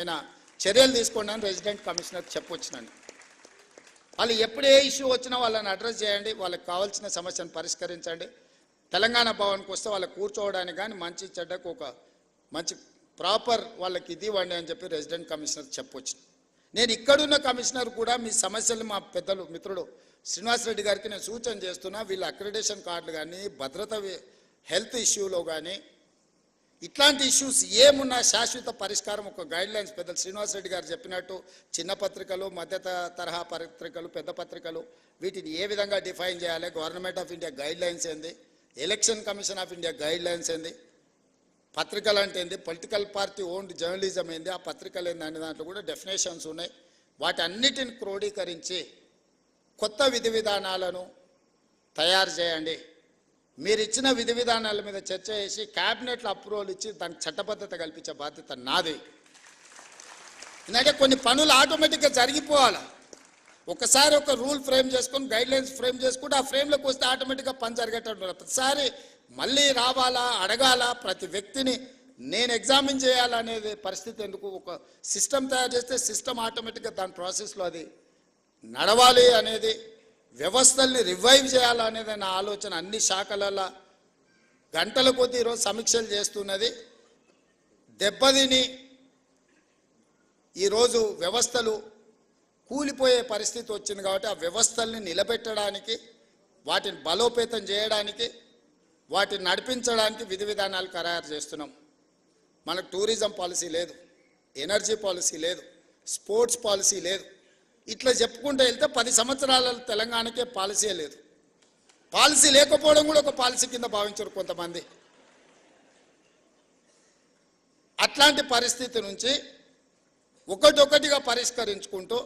ఆయన చర్యలు తీసుకోండి అని రెసిడెంట్ కమిషనర్ చెప్పొచ్చినాను. వాళ్ళు ఎప్పుడు ఏ ఇష్యూ వచ్చినా వాళ్ళని అడ్రస్ చేయండి, వాళ్ళకి కావాల్సిన సమస్యను పరిష్కరించండి. తెలంగాణ భవన్కి వస్తే వాళ్ళకి కూర్చోవడానికి కానీ మంచి చెడ్డకు ఒక మంచి ప్రాపర్ వాళ్ళకి ఇది ఇవ్వండి అని చెప్పి రెసిడెంట్ కమిషనర్ చెప్పొచ్చు. నేను ఇక్కడున్న కమిషనర్ కూడా మీ సమస్యలు మా పెద్దలు మిత్రుడు శ్రీనివాసరెడ్డి గారికి నేను సూచన చేస్తున్నా. వీళ్ళ అక్రిడేషన్ కార్డులు కానీ భద్రత హెల్త్ ఇష్యూలో కానీ ఇట్లాంటి ఇష్యూస్ ఏమున్నా శాశ్వత పరిష్కారం ఒక గైడ్లైన్స్ పెద్దలు శ్రీనివాసరెడ్డి గారు చెప్పినట్టు చిన్న పత్రికలు, మధ్య తరహా పత్రికలు, పెద్ద పత్రికలు వీటిని ఏ విధంగా డిఫైన్ చేయాలి, గవర్నమెంట్ ఆఫ్ ఇండియా గైడ్లైన్స్ ఏంది, election commission of India guidelines ఏంది, పత్రికలు అంటే ఏంది, పొలిటికల్ పార్టీ ఓన్డ్ జర్నలిజం ఏంది, ఆ పత్రికలు ఏంది అనే దాంట్లో కూడా డెఫినేషన్స్ ఉన్నాయి. వాటి అన్నిటిని క్రోడీకరించి కొత్త విధి విధానాలను తయారు చేయండి. మీరు ఇచ్చిన విధి విధానాల మీద చర్చ చేసి క్యాబినెట్లో అప్రూవల్ ఇచ్చి దానికి చట్టబద్ధత కల్పించే బాధ్యత నాది. ఎందుకంటే కొన్ని పనులు ఆటోమేటిక్గా జరిగిపోవాలి. ఒకసారి ఒక రూల్ ఫ్రేమ్ చేసుకొని గైడ్లైన్స్ ఫ్రేమ్ చేసుకుంటే ఆ ఫ్రేమ్లోకి వస్తే ఆటోమేటిక్గా పని జరిగేటట్టు. ప్రతిసారి మళ్ళీ రావాలా, అడగాల, ప్రతి వ్యక్తిని నేను ఎగ్జామిన్ చేయాలనేది పరిస్థితి ఎందుకు? ఒక సిస్టమ్ తయారు చేస్తే సిస్టమ్ ఆటోమేటిక్గా దాని ప్రాసెస్లో అది నడవాలి అనేది, వ్యవస్థల్ని రివైవ్ చేయాలనేది నా ఆలోచన. అన్ని శాఖలలో గంటల కొద్దీ ఈరోజు సమీక్షలు చేస్తున్నది. దెబ్బతిని ఈరోజు వ్యవస్థలు కూలిపోయే పరిస్థితి వచ్చింది కాబట్టి ఆ వ్యవస్థల్ని నిలబెట్టడానికి, వాటిని బలోపేతం చేయడానికి, వాటిని నడిపించడానికి విధి విధానాలు ఖరారు చేస్తున్నాం. మనకు టూరిజం పాలసీ లేదు, ఎనర్జీ పాలసీ లేదు, స్పోర్ట్స్ పాలసీ లేదు. ఇట్లా చెప్పుకుంటూ వెళ్తే 10 సంవత్సరాల తెలంగాణకే పాలసీ లేదు. పాలసీ లేకపోవడం కూడా ఒక పాలసీ కింద భావించారు కొంతమంది. అట్లాంటి పరిస్థితి నుంచి ఒకటొకటిగా పరిష్కరించుకుంటూ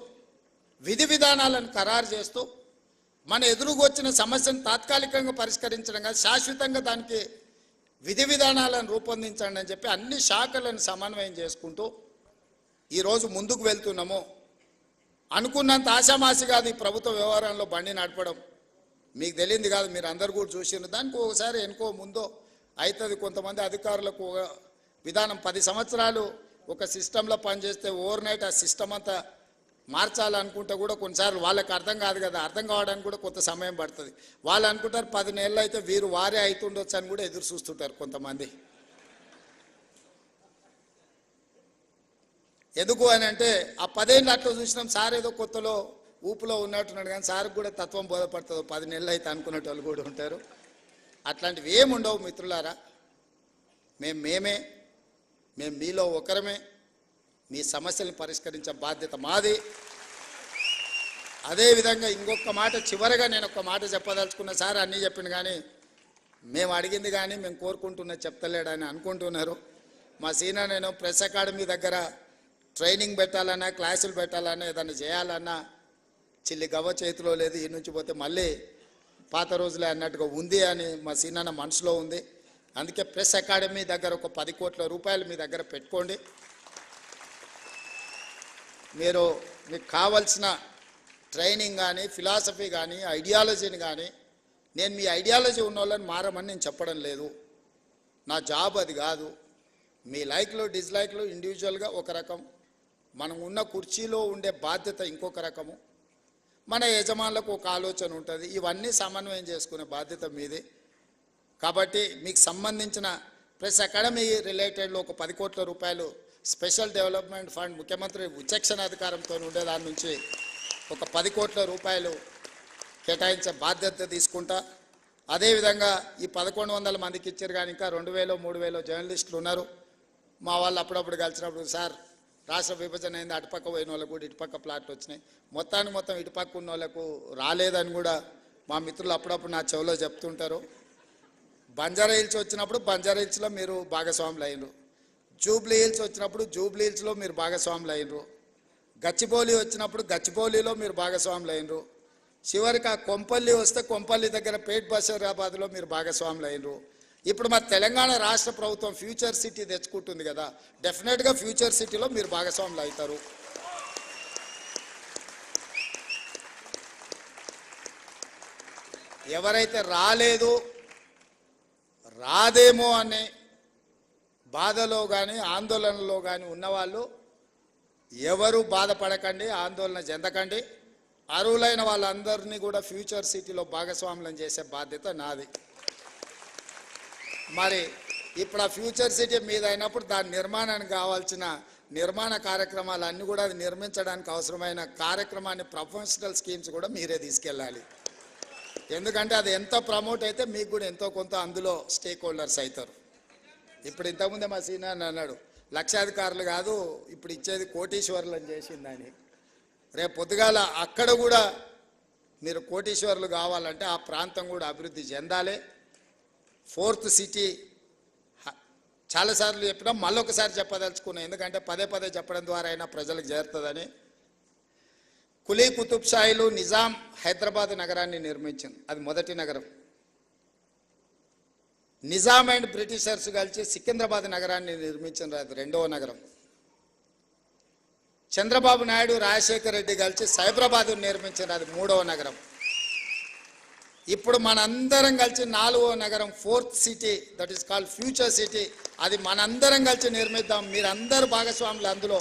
విధి విధానాలను ఖరారు చేస్తూ మన ఎదురుగొచ్చిన సమస్యను తాత్కాలికంగా పరిష్కరించడం కాదు, శాశ్వతంగా దానికి విధి విధానాలను రూపొందించండి అని చెప్పి అన్ని శాఖలను సమన్వయం చేసుకుంటూ ఈరోజు ముందుకు వెళ్తున్నాము. అనుకున్నంత ఆశామాసి కాదు ఈ ప్రభుత్వ వ్యవహారంలో బండి నడపడం. మీకు తెలియంది కాదు, మీరు అందరు కూడా చూసినారు. దానికి ఒకసారి ఎనుకో ముందో అవుతుంది. కొంతమంది అధికారులకు విధానం 10 సంవత్సరాలు ఒక సిస్టంలో పనిచేస్తే ఓవర్ నైట్ ఆ సిస్టమ్ అంతా మార్చాలనుకుంటే కూడా కొన్నిసార్లు వాళ్ళకి అర్థం కాదు కదా, అర్థం కావడానికి కూడా కొంత సమయం పడుతుంది. వాళ్ళు అనుకుంటారు 10 నెలలు అయితే వీరు వారే అవుతుండొచ్చు అని కూడా ఎదురు చూస్తుంటారు కొంతమంది. ఎందుకు అని అంటే ఆ 10 ఏళ్ళు అట్లా చూసినాం. సార్ ఏదో కొత్తలో ఊపులో ఉన్నట్టున్నాడు కానీ సార్కి కూడా తత్వం బోధపడుతుంది. 10 నెలలు అయితే అనుకున్నట్టు వాళ్ళు కూడా ఉంటారు. అట్లాంటివి ఏముండవు మిత్రులారా. మేము మీలో ఒకరమే. మీ సమస్యలను పరిష్కరించే బాధ్యత మాది. అదేవిధంగా ఇంకొక మాట చివరిగా నేను ఒక మాట చెప్పదలుచుకున్న. సార్ అన్నీ చెప్పింది కానీ మేము అడిగింది కానీ మేము కోరుకుంటున్న చెప్తలేడని అనుకుంటున్నారు. మా సీనా నేను ప్రెస్ అకాడమీ దగ్గర ట్రైనింగ్ పెట్టాలన్నా, క్లాసులు పెట్టాలన్నా, ఏదన్నా చేయాలన్నా చిల్లి గవ్వ చేతిలో లేదు. ఈ నుంచి పోతే మళ్ళీ పాత రోజులే అన్నట్టుగా ఉంది అని మా సీనాన్న మనసులో ఉంది. అందుకే ప్రెస్ అకాడమీ దగ్గర ఒక 10 కోట్ల రూపాయలు మీ దగ్గర పెట్టుకోండి. మీకు కావాల్సిన ట్రైనింగ్ కానీ, ఫిలాసఫీ కానీ, ఐడియాలజీని కానీ, నేను మీ ఐడియాలజీ ఉన్న వాళ్ళని మారమని నేను చెప్పడం లేదు. నా జాబ్ అది కాదు. మీ లైక్లు డిస్లైక్లు ఇండివిజువల్గా ఒక రకం, మనం ఉన్న కుర్చీలో ఉండే బాధ్యత ఇంకొక రకము, మన యజమానులకు ఒక ఆలోచన ఉంటుంది. ఇవన్నీ సమన్వయం చేసుకునే బాధ్యత మీది. కాబట్టి మీకు సంబంధించిన ప్రెస్ అకాడమీ రిలేటెడ్లో ఒక 10 కోట్ల రూపాయలు స్పెషల్ డెవలప్మెంట్ ఫండ్ ముఖ్యమంత్రి విచక్షణ అధికారంతో ఉండే దాని నుంచి ఒక 10 కోట్ల రూపాయలు కేటాయించే బాధ్యత తీసుకుంటా. అదేవిధంగా ఈ 1100 మందికి ఇచ్చారు కానీ ఇంకా 2000 3000 జర్నలిస్టులు ఉన్నారు. మా వాళ్ళు అప్పుడప్పుడు కలిసినప్పుడు సార్ రాష్ట్ర విభజన అయింది, అటుపక్క పోయిన వాళ్ళకు కూడా ఇటుపక్క ప్లాట్లు వచ్చినాయి, మొత్తం ఇటుపక్క ఉన్న వాళ్ళకు రాలేదని కూడా మా మిత్రులు అప్పుడప్పుడు నా చెవిలో చెప్తుంటారు. బంజారా హిల్స్ వచ్చినప్పుడు బంజారా హిల్స్లో మీరు భాగస్వాములు అయినరు, జూబ్లీ హిల్స్ వచ్చినప్పుడు జూబ్లీ హిల్స్లో మీరు భాగస్వాములు అయినరు, గచ్చిబౌలి వచ్చినప్పుడు గచ్చిబౌలిలో మీరు భాగస్వాములు అయినరు, చివరికి ఆ కొంపల్లి వస్తే కొంపల్లి దగ్గర పేట్ బషీరాబాద్లో మీరు భాగస్వాములు అయినరు. ఇప్పుడు మా తెలంగాణ రాష్ట్ర ప్రభుత్వం ఫ్యూచర్ సిటీ తెచ్చుకుంటుంది కదా, డెఫినెట్గా ఫ్యూచర్ సిటీలో మీరు భాగస్వాములు అవుతారు. ఎవరైతే రాదేమో అనే బాధలో కానీ ఆందోళనలో కానీ ఉన్నవాళ్ళు ఎవరు బాధపడకండి, ఆందోళన చెందకండి. అర్హులైన వాళ్ళందరినీ కూడా ఫ్యూచర్ సిటీలో భాగస్వాములను చేసే బాధ్యత నాది. మరి ఇప్పుడు ఆ ఫ్యూచర్ సిటీ మీద అయినప్పుడు దాని నిర్మాణానికి కావాల్సిన నిర్మాణ కార్యక్రమాలు అన్నీ కూడా అది నిర్మించడానికి అవసరమైన కార్యక్రమాన్ని ప్రొఫెషనల్ స్కీమ్స్ కూడా మీరే తీసుకెళ్ళాలి. ఎందుకంటే అది ఎంత ప్రమోట్ అయితే మీకు కూడా ఎంతో కొంత అందులో స్టేక్ హోల్డర్స్ అవుతారు. ఇప్పుడు ఇంతకుముందే మా సీనియర్ అన్నాడు, లక్షాధికారులు కాదు ఇప్పుడు ఇచ్చేది కోటీశ్వరులు అని చేసిందని. రేపు పొద్దుగాల అక్కడ కూడా మీరు కోటీశ్వరులు కావాలంటే ఆ ప్రాంతం కూడా అభివృద్ధి చెందాలి. ఫోర్త్ సిటీ చాలాసార్లు చెప్పినా మళ్ళొకసారి చెప్పదలుచుకున్నాను, ఎందుకంటే పదే పదే చెప్పడం ద్వారా అయినా ప్రజలకు చేరుతుందని. కులీ కుతుబ్ షాహీలు నిజాం హైదరాబాద్ నగరాన్ని నిర్మించింది, అది మొదటి నగరం. నిజాం అండ్ బ్రిటిషర్స్ కలిసి సికింద్రాబాద్ నగరాన్ని నిర్మించిన అది రెండవ నగరం. చంద్రబాబు నాయుడు రాజశేఖర రెడ్డి కలిసి సైబరాబాద్ నిర్మించిన అది మూడవ నగరం. ఇప్పుడు మనందరం కలిసి నాలుగవ నగరం fourth city, that is called future city, అది మనందరం కలిసి నిర్మిద్దాం. మీరందరూ భాగస్వాములు అందులో.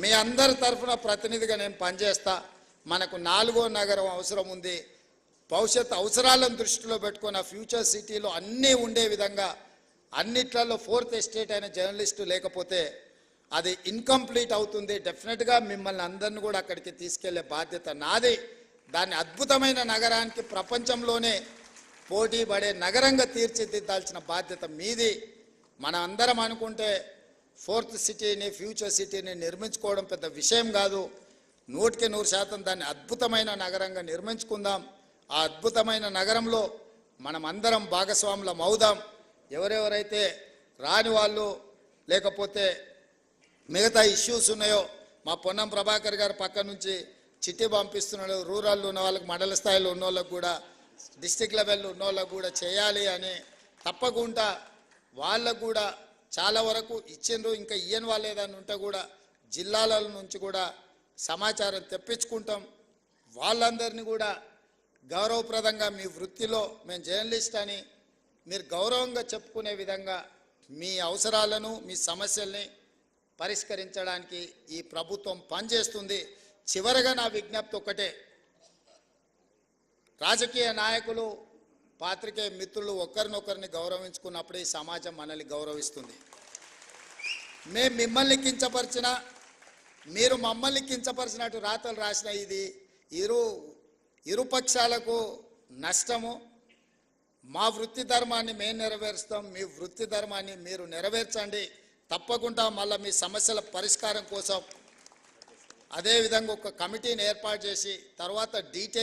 మీ అందరి తరఫున ప్రతినిధిగా నేను పనిచేస్తా. మనకు నాలుగో నగరం అవసరం ఉంది. భవిష్యత్ అవసరాలను దృష్టిలో పెట్టుకుని ఆ ఫ్యూచర్ సిటీలో అన్నీ ఉండే విధంగా, అన్నిట్లలో ఫోర్త్ ఎస్టేట్ అయిన జర్నలిస్టు లేకపోతే అది ఇన్కంప్లీట్ అవుతుంది. డెఫినెట్గా మిమ్మల్ని అందరిని కూడా అక్కడికి తీసుకెళ్లే బాధ్యత నాది. దాన్ని అద్భుతమైన నగరానికి ప్రపంచంలోనే పోటీ పడే నగరంగా తీర్చిదిద్దాల్సిన బాధ్యత మీది. మన అందరం అనుకుంటే ఫోర్త్ సిటీని ఫ్యూచర్ సిటీని నిర్మించుకోవడం పెద్ద విషయం కాదు. 100% దాన్ని అద్భుతమైన నగరంగా నిర్మించుకుందాం. ఆ అద్భుతమైన నగరంలో మనం అందరం భాగస్వాములం అవుదాం. ఎవరెవరైతే రాని వాళ్ళు లేకపోతే మిగతా ఇష్యూస్ ఉన్నాయో మా పొన్నం ప్రభాకర్ గారు పక్క నుంచి చిట్టి పంపిస్తున్నాడు. రూరల్లో ఉన్న వాళ్ళకి, మండల స్థాయిలో ఉన్న వాళ్ళకు కూడా, డిస్టిక్ లెవెల్లో ఉన్న వాళ్ళకు కూడా చేయాలి అని తప్పకుండా వాళ్ళకు కూడా చాలా వరకు ఇచ్చిండ్రు. ఇంకా ఇయ్యని వాళ్ళు ఏదైనా ఉంటే కూడా జిల్లాల నుంచి కూడా సమాచారం తెప్పించుకుంటాం. వాళ్ళందరినీ కూడా గౌరవప్రదంగా మీ వృత్తిలో మేము జర్నలిస్ట్ అని మీరు గౌరవంగా చెప్పుకునే విధంగా మీ అవసరాలను, మీ సమస్యల్ని పరిష్కరించడానికి ఈ ప్రభుత్వం పనిచేస్తుంది. చివరగా నా విజ్ఞప్తి ఒక్కటే, రాజకీయ నాయకులు, పాత్రికేయ మిత్రులు ఒకరినొకరిని గౌరవించుకున్నప్పుడు ఈ సమాజం మనల్ని గౌరవిస్తుంది. మేము మిమ్మల్ని కించపరిచినా, మీరు మమ్మల్ని కించపరిచినట్టు రాతలు రాసిన ఇది ఇరుపక్షాలకు నష్టము. మా వృత్తి ధర్మాన్ని మేము నెరవేరుస్తాం, మీ వృత్తి ధర్మాన్ని మీరు నెరవేర్చండి. తప్పకుండా మళ్ళీ మీ సమస్యల పరిష్కారం కోసం అదేవిధంగా ఒక కమిటీని ఏర్పాటు చేసి తర్వాత డీటెయిల్